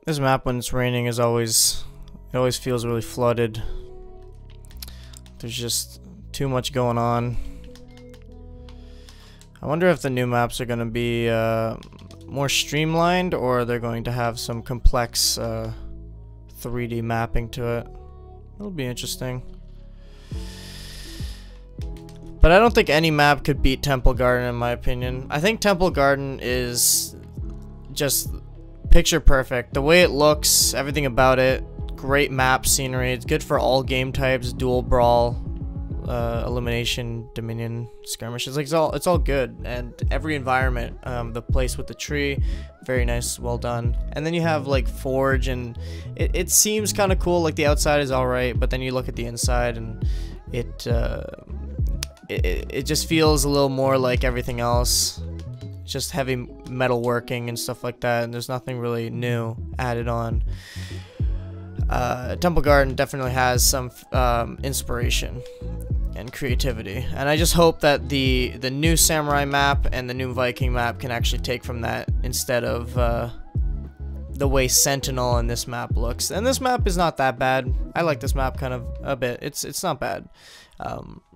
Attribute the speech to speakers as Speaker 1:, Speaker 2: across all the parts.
Speaker 1: This map, when it's raining, it always feels really flooded. There's just too much going on. I wonder if the new maps are going to be more streamlined, or they're going to have some complex 3D mapping to it. It'll be interesting. But I don't think any map could beat Temple Garden, in my opinion. I think Temple Garden is just picture perfect. The way it looks, everything about it, great map scenery. It's good for all game types, dual brawl, elimination, dominion, skirmishes. Like it's all good, and every environment, the place with the tree, very nice, well done. And then you have like Forge, and it seems kind of cool. Like the outside is all right, but then you look at the inside, and it just feels a little more like everything else. Just heavy metal working and stuff like that, and there's nothing really new added on. Temple Garden definitely has some inspiration and creativity, and I just hope that the new Samurai map and the new Viking map can actually take from that, instead of the way Sentinel in this map looks. And this map is not that bad. I like this map kind of a bit. It's not bad.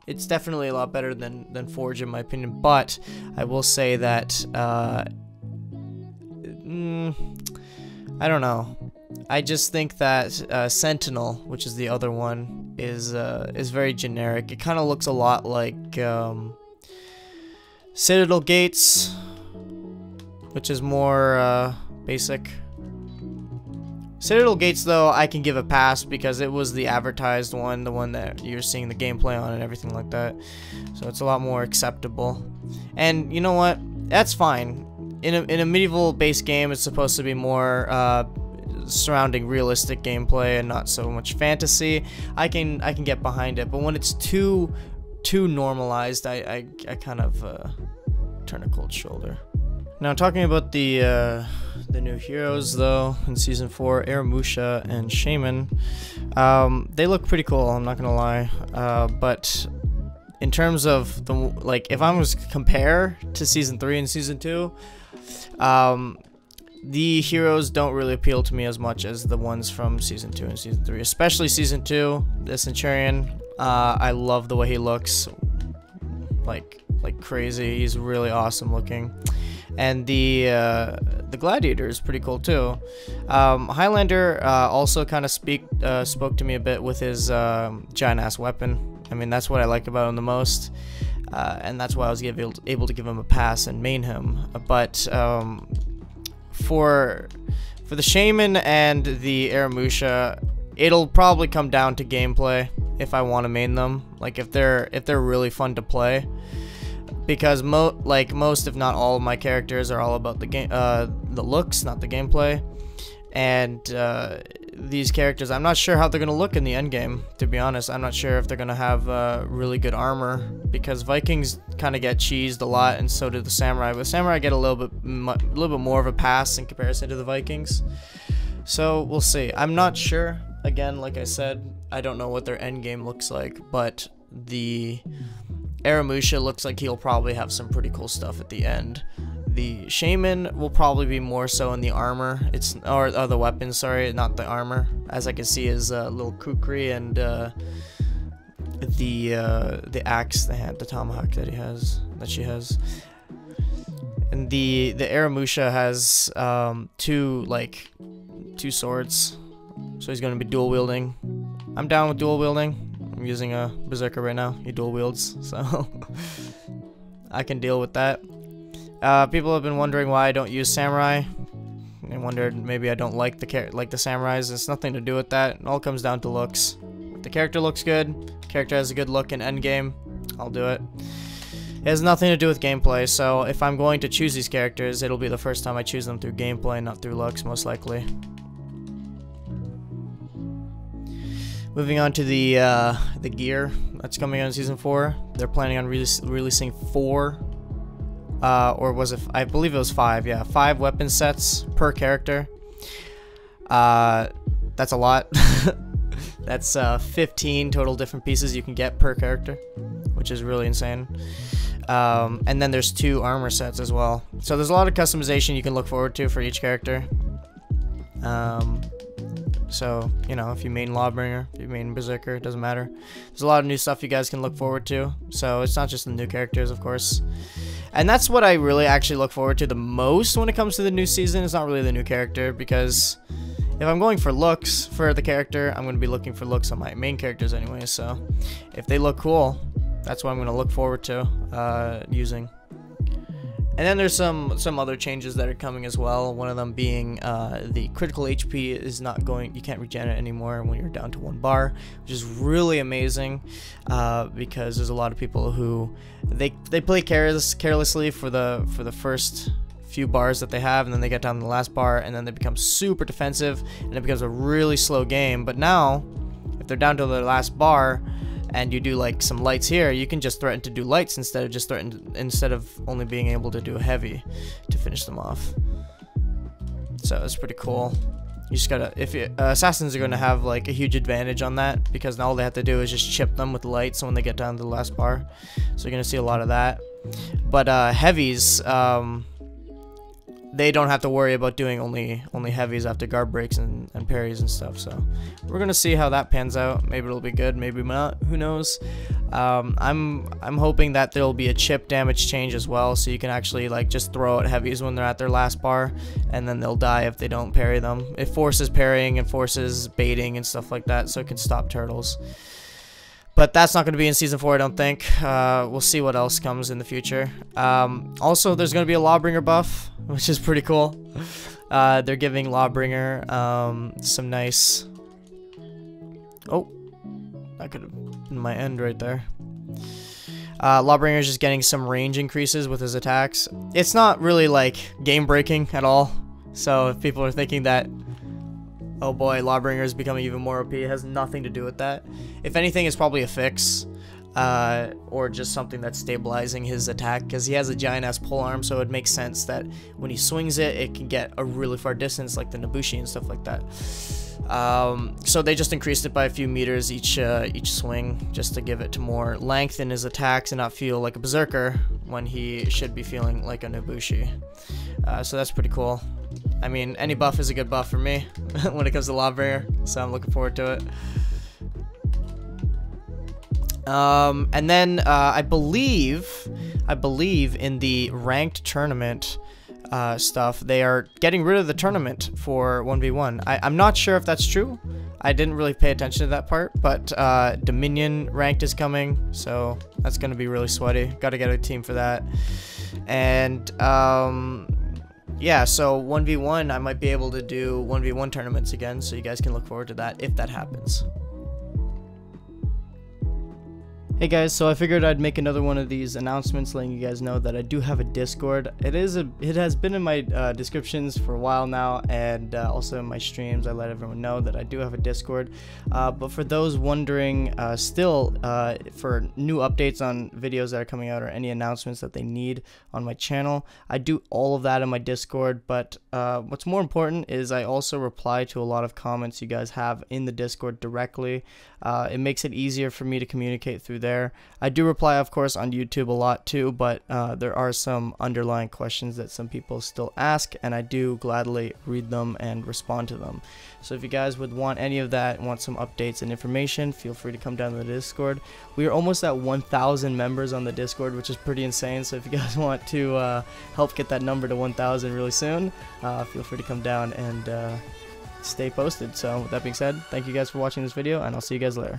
Speaker 1: It's definitely a lot better than Forge, in my opinion, but I will say that I don't know. I just think that Sentinel, which is the other one, is very generic. It kind of looks a lot like Citadel Gates, which is more basic. Citadel Gates, though, I can give a pass because it was the advertised one, the one that you're seeing the gameplay on and everything like that. So it's a lot more acceptable. And you know what? That's fine. In a medieval-based game, it's supposed to be more surrounding realistic gameplay and not so much fantasy. I can get behind it, but when it's too normalized, I kind of turn a cold shoulder. Now, talking about the new heroes, though, in Season 4, Aramusha and Shaman, they look pretty cool, I'm not gonna lie, but in terms of, if I was to compare to Season 3 and Season 2, the heroes don't really appeal to me as much as the ones from Season 2 and Season 3, especially Season 2, the Centurion. I love the way he looks, like crazy. He's really awesome looking. And the Gladiator is pretty cool too. Highlander also kind of spoke to me a bit with his giant ass weapon. I mean, that's what I like about him the most, and that's why I was able to give him a pass and main him. But for the Shaman and the Aramusha, it'll probably come down to gameplay if I want to main them. Like if they're really fun to play. Because most, if not all, of my characters are all about the looks, not the gameplay. And these characters, I'm not sure how they're gonna look in the end game. To be honest, I'm not sure if they're gonna have really good armor, because Vikings kind of get cheesed a lot, and so do the Samurai. But Samurai get a little bit more of a pass in comparison to the Vikings. So we'll see. I'm not sure. Again, like I said, I don't know what their end game looks like, but the Aramusha looks like he'll probably have some pretty cool stuff at the end. The Shaman will probably be more so in the armor, or the weapons, sorry, not the armor. As I can see, his little kukri and the axe, the tomahawk that she has. And the Aramusha has two swords, so he's going to be dual wielding. I'm down with dual wielding. I'm using a Berserker right now. He dual wields, so I can deal with that. People have been wondering why I don't use Samurai. They wondered maybe I don't like the Samurais. It's nothing to do with that. It all comes down to looks. If the character looks good, character has a good look in endgame, I'll do it. It has nothing to do with gameplay, so if I'm going to choose these characters, it'll be the first time I choose them through gameplay, not through looks, most likely. Moving on to the gear that's coming out in Season 4. They're planning on releasing 4, or was it? I believe it was 5. Yeah, 5 weapon sets per character. That's a lot. That's 15 total different pieces you can get per character, which is really insane. And then there's 2 armor sets as well. So there's a lot of customization you can look forward to for each character. So, you know, if you main Lawbringer, if you main Berserker, it doesn't matter. There's a lot of new stuff you guys can look forward to. So it's not just the new characters, of course. And that's what I really actually look forward to the most when it comes to the new season. It's not really the new character, because if I'm going for looks for the character, I'm going to be looking for looks on my main characters anyway. So if they look cool, that's what I'm going to look forward to using. And then there's some other changes that are coming as well. One of them being the critical HP is not going, you can't regen it anymore when you're down to 1 bar, which is really amazing because there's a lot of people who they play carelessly for the first few bars that they have, and then they get down to the last bar, and then they become super defensive, and it becomes a really slow game. But now, if they're down to their last bar, and you do like some lights here, you can just threaten to do lights instead of only being able to do a heavy to finish them off. So it's pretty cool. You just gotta, if assassins are gonna have like a huge advantage on that, because now all they have to do is just chip them with lights when they get down to the last bar. So you're gonna see a lot of that. But heavies, they don't have to worry about doing only heavies after guard breaks and parries and stuff. So we're gonna see how that pans out. Maybe it'll be good, maybe not, who knows. I'm hoping that there'll be a chip damage change as well, so you can actually like just throw out heavies when they're at their last bar, and then they'll die if they don't parry them. It forces parrying and forces baiting and stuff like that, so it can stop turtles. But that's not going to be in Season 4, I don't think. We'll see what else comes in the future. Also, there's going to be a Lawbringer buff, which is pretty cool. They're giving Lawbringer some nice... Oh, that could have been my end right there. Lawbringer is just getting some range increases with his attacks. It's not really, like, game-breaking at all. So if people are thinking that, oh boy, Lawbringer is becoming even more OP, it has nothing to do with that. If anything, it's probably a fix, or just something that's stabilizing his attack, because he has a giant-ass polearm, so it makes sense that when he swings it, it can get a really far distance, like the Nobushi and stuff like that. So they just increased it by a few meters each swing, just to give it to more length in his attacks and not feel like a Berserker when he should be feeling like a Nobushi. So that's pretty cool. I mean, any buff is a good buff for me when it comes to Lawbringer, so I'm looking forward to it. And then I believe in the ranked tournament stuff, they are getting rid of the tournament for 1v1. I'm not sure if that's true. I didn't really pay attention to that part, but Dominion ranked is coming, so that's going to be really sweaty. Got to get a team for that. And yeah, so 1v1, I might be able to do 1v1 tournaments again, so you guys can look forward to that if that happens. Hey guys, so I figured I'd make another one of these announcements letting you guys know that I do have a Discord. It has been in my descriptions for a while now, and also in my streams I let everyone know that I do have a Discord. But for those wondering still for new updates on videos that are coming out or any announcements that they need on my channel, I do all of that in my Discord. But what's more important is I also reply to a lot of comments you guys have in the Discord directly. It makes it easier for me to communicate through there. I do reply, of course, on YouTube a lot too, but there are some underlying questions that some people still ask, and I do gladly read them and respond to them. So if you guys would want any of that, want some updates and information, feel free to come down to the Discord. We are almost at 1,000 members on the Discord, which is pretty insane. So if you guys want to help get that number to 1,000 really soon, feel free to come down and stay posted. So with that being said, thank you guys for watching this video, and I'll see you guys later.